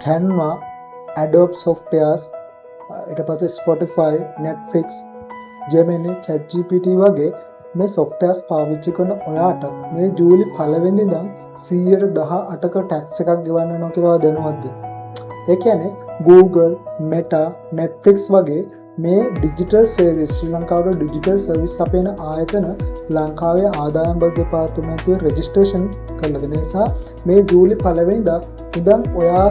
Canva, Adobe softwares, ඊට පස්සේ Spotify, Netflix, Gemini, ChatGPT වගේ මේ softwares පාවිච්චි කරන ඔයාට මේ ජූලි 1 වෙනිදා ඉඳන් 118ක ටැක්ස් එකක් ගෙවන්න වෙනවා කියලා දැනවත්ද? ඒ කියන්නේ Google, Meta, Netflix වගේ මේ ඩිජිටල් සර්විස් ශ්‍රී ලංකාවේ ඩිජිටල් සර්විස් අපේන ආයතන ලංකාවේ ආදායම් බදු දෙපාර්තමේන්තුවේ රෙජිස්ට්‍රේෂන් කරලා දෙන නිසා මේ ජූලි 1 වෙනිදා ඉඳන් ඔයා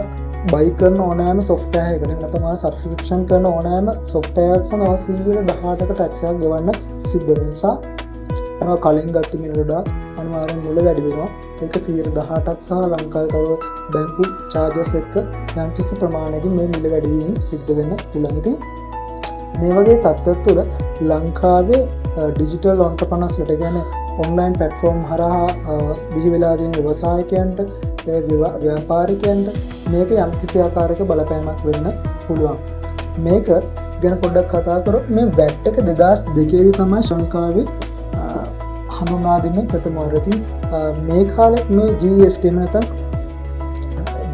බයි කරන ඕනෑම software එකකට නැත්නම් subscription කරන ඕනෑම software එකක් සඳහා 118ක ටැක්ස් එකක් ගෙවන්න සිද්ධ වෙන නිසා කලින් ගත්ත මිල වඩා අනිවාර්යෙන් මිල වැඩි වෙනවා. ඒක 118ක් සහ ලංකාවේ තව බැංකු charges එක්ක යම්කිසි ප්‍රමාණයකින් මේ මිල වැඩි වීම සිද්ධ වෙන්න පුළුවන්. ඉතින් මේ වගේ තත්ත්වයක් තුළ ලංකාවේ ඩිජිටල් entrepreneurship කියන්නේ online platform හරහා බිහි වෙලා තියෙන ව්‍යවසායකයන්ට ව්‍යාපාරිකයන්ට මේක යම්කිසි ආකාරයක බලපෑමක් වෙන්න පුළුවන්. මේක ගැන පොඩ්ඩක් කතා කරොත් මේ VAT එක 2002 දී තමයි ශ්‍රී ලංකාවේ හඳුන්වා දෙන්නේ ප්‍රථම වරදී. මේ කාලෙත් මේ GST නැත්නම්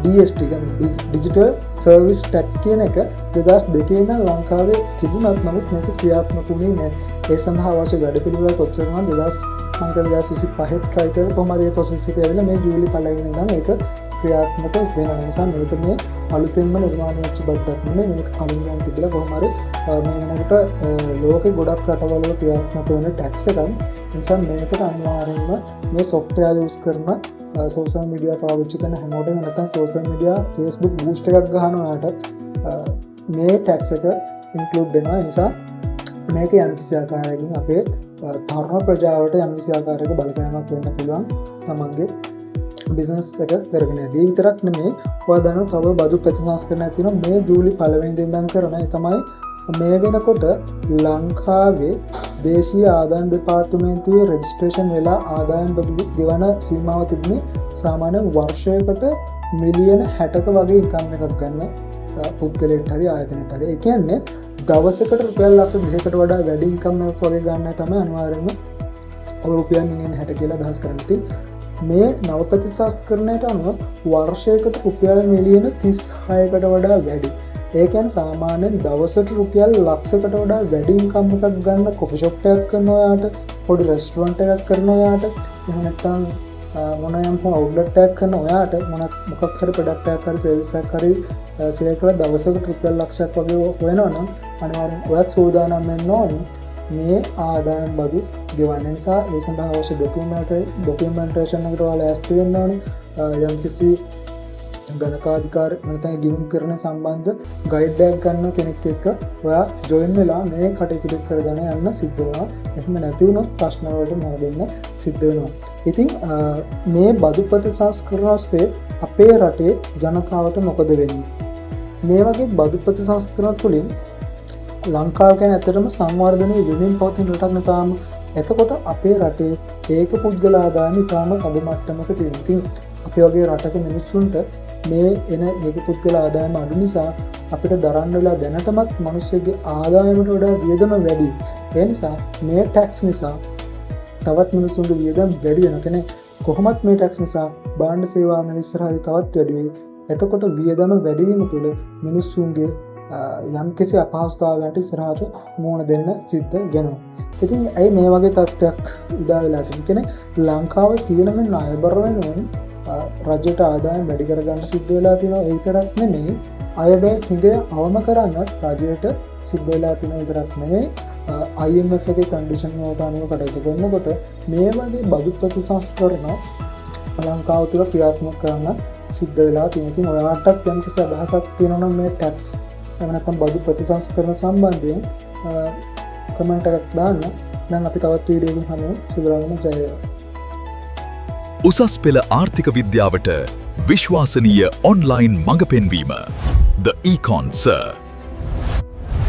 DST කියන්නේ Digital Service Tax කියන එක 2002 ඉඳන් ලංකාවේ තිබුණත් නමුත් මේක ක්‍රියාත්මක වුණේ නැහැ. ඒ සඳහා අවශ්‍ය වැඩපිළිවෙල කොච්චර වුණත් 2025 try කරලා කොහොම හරි process එක ඇවිල්ලා මේ ජූලි 1 වෙනිදා ඉඳන් ඒක ක්‍රියාත්මක වෙන නිසා මේක මේ අලුතෙන්ම නිර්මාණය වෙච්ච බද්දක් නෙමෙයි. මේක කලින් දැන් තිබිලා කොහොම හරි මේ වෙනකොට ලෝකේ ගොඩක් රටවල් වල ක්‍රියාත්මක වෙන tax එකක්. නිසා මේකට අනිවාර්යයෙන්ම මේ software use කරන social media පාවිච්චි කරන හැමෝටම නැත්නම් social media Facebook boost එකක් ගන්න ඔයාලට මේ tax එක include වෙනවා. ඒ නිසා මේක යම්කිසි ආකාරයකින් අපේ තරුණ ප්‍රජාවට යම්කිසි ආකාරයක බලපෑමක් වෙන්න පුළුවන් තමන්ගේ බිස්නස් එක කරගෙන යද්දී. විතරක් නෙමෙයි ඔයා දන්නවා තව බදු ප්‍රතිසංස්කරණයක් තියෙනවා මේ ජූලි 1 වෙනිදා ඉඳන් කරන. ඒ තමයි මේ වෙනකොට ලංකාවේ දේශීය ආදායම් දෙපාර්තමේන්තුවේ රෙජිස්ට්‍රේෂන් වෙලා ආදායම් බදු ගෙවන සීමාව තිබුණේ සාමාන්‍ය වර්ෂයකට මිලියන 60ක වගේ ඉන්කම් එකක් ගන්න පුද්ගලයෙක්ට හරි ආයතනයකට හරි. ඒ කියන්නේ දවසකට රුපියල් ලක්ෂ 2කට වඩා වැඩි ඉන්කම් එකක් වගේ ගන්න තමයි අනිවාර්යයෙන්ම රුපියල් මිලියන 60 කියලා අදහස් කරන්නේ. ඉතින් මේ නව ප්‍රතිසංස්කරණයට අනුව වර්ෂයකට රුපියල් මිලියන 36කට වඩා වැඩි. ඒ කියන්නේ සාමාන්‍යයෙන් දවසට රුපියල් ලක්ෂයකට වඩා වැඩි ඉන්කම් එකක් ගන්න කොෆි ෂොප් එකක් කරන ඔයාට, පොඩි රෙස්ටුරන්ට් එකක් කරන ඔයාට, එහෙම නැත්නම් මොනයම් අවුට්ලට් එකක් කරන ඔයාට මොකක් හරි ප්‍රොඩක්ට් එකක් හරි සර්විස් එකක් හරි සේල් කරලා දවසකට රුපියල් ලක්ෂයක් වගේ හොයනවනම් අනිවාර්යෙන් ඔයත් සූදානම් වෙන්න ඕනේ මේ ආදායම් බදු ගෙවන්න. නිසා ඒ සඳහා අවශ්‍ය ඩොකියුමන්ටේෂන් එකට ඔයාලා ඇස්ති වෙන්න ඕනේ. යම්කිසි ගණකාධිකාර නැත්නම් ගිණුම් කරන සම්බන්ධ ගයිඩ් එකක් ගන්න කෙනෙක් එක්ක ඔයා ජොයින් වෙලා මේ කටයුතු කරගෙන යන්න සිද්ධ වෙනවා. එහෙම නැති වුණොත් ප්‍රශ්න වලට මුහුණ දෙන්න සිද්ධ වෙනවා. ඉතින් මේ බදු ප්‍රතිසංස්කරණ ඔස්සේ අපේ රටේ ජනතාවට මොකද වෙන්නේ? මේ වගේ බදු ප්‍රතිසංස්කරණ තුළින් ලංකාව කියන්නේ ඇත්තටම සංවර්ධනයේ වෙමින් පවතින රටක් නෙතාම. එතකොට අපේ රටේ ඒක පුද්ගල ආදායම ඉතාම අඩු මට්ටමක තියෙනවා. ඉතින් අපි වගේ රටක මිනිස්සුන්ට මේ එන ඒක පුද්ගල ආදායම අඩු නිසා අපිට දරන්න වෙලා දැනටමත් මිනිස්සුගේ ආදායමට වඩා වියදම වැඩි. ඒ නිසා මේ ටැක්ස් නිසා තවත් මිනිස්සුන්ගේ වියදම් වැඩි වෙනවා. කියන්නේ කොහොමත් මේ ටැක්ස් නිසා භාණ්ඩ සේවා මිල ඉස්සරහදී තවත් වැඩි වෙයි. එතකොට වියදම වැඩි වීම තුළ මිනිස්සුන්ගේ යම්කිසි අපහසුතාවයන්ට ඉස්සරහට මුහුණ දෙන්න සිද්ධ වෙනවා. ඉතින් ඇයි මේ වගේ තත්ත්වයක් උදා වෙලා තියෙන්නේ? කියන්නේ ලංකාවේ තියෙන මේ ණයබර වෙනුවෙන් රජයට ආදායම් වැඩි කරගන්න සිද්ධ වෙලා තියෙනවා. ඒ විතරක් නෙමෙයි අයවැය හිඟය අවම කරන්නත් රජයට සිද්ධ වෙලා තියෙන විතරක් නෙමෙයි IMF එකේ කන්ඩිෂන් වලට අනුව කටයුතු කරනකොට මේ වගේ බදු ප්‍රතිසංස්කරණ ලංකාව තුළ ක්‍රියාත්මක කරන්න සිද්ධ වෙලා තියෙනවා. ඉතින් ඔයාටත් යම්කිසි අදහසක් තියෙනවා නම් මේ ටැක්ස් එහෙම නැත්නම් බදු ප්‍රතිසංස්කරණ සම්බන්ධයෙන් කමෙන්ට් එකක් දාන්න. දැන් අපි තවත් වීඩියෝ එකකින් හමු. සුදරාගම ජය වේවා. උසස් පෙළ ආර්ථික විද්‍යාවට විශ්වාසනීය ඔන්ලයින් මඟ පෙන්වීම The Econ Sir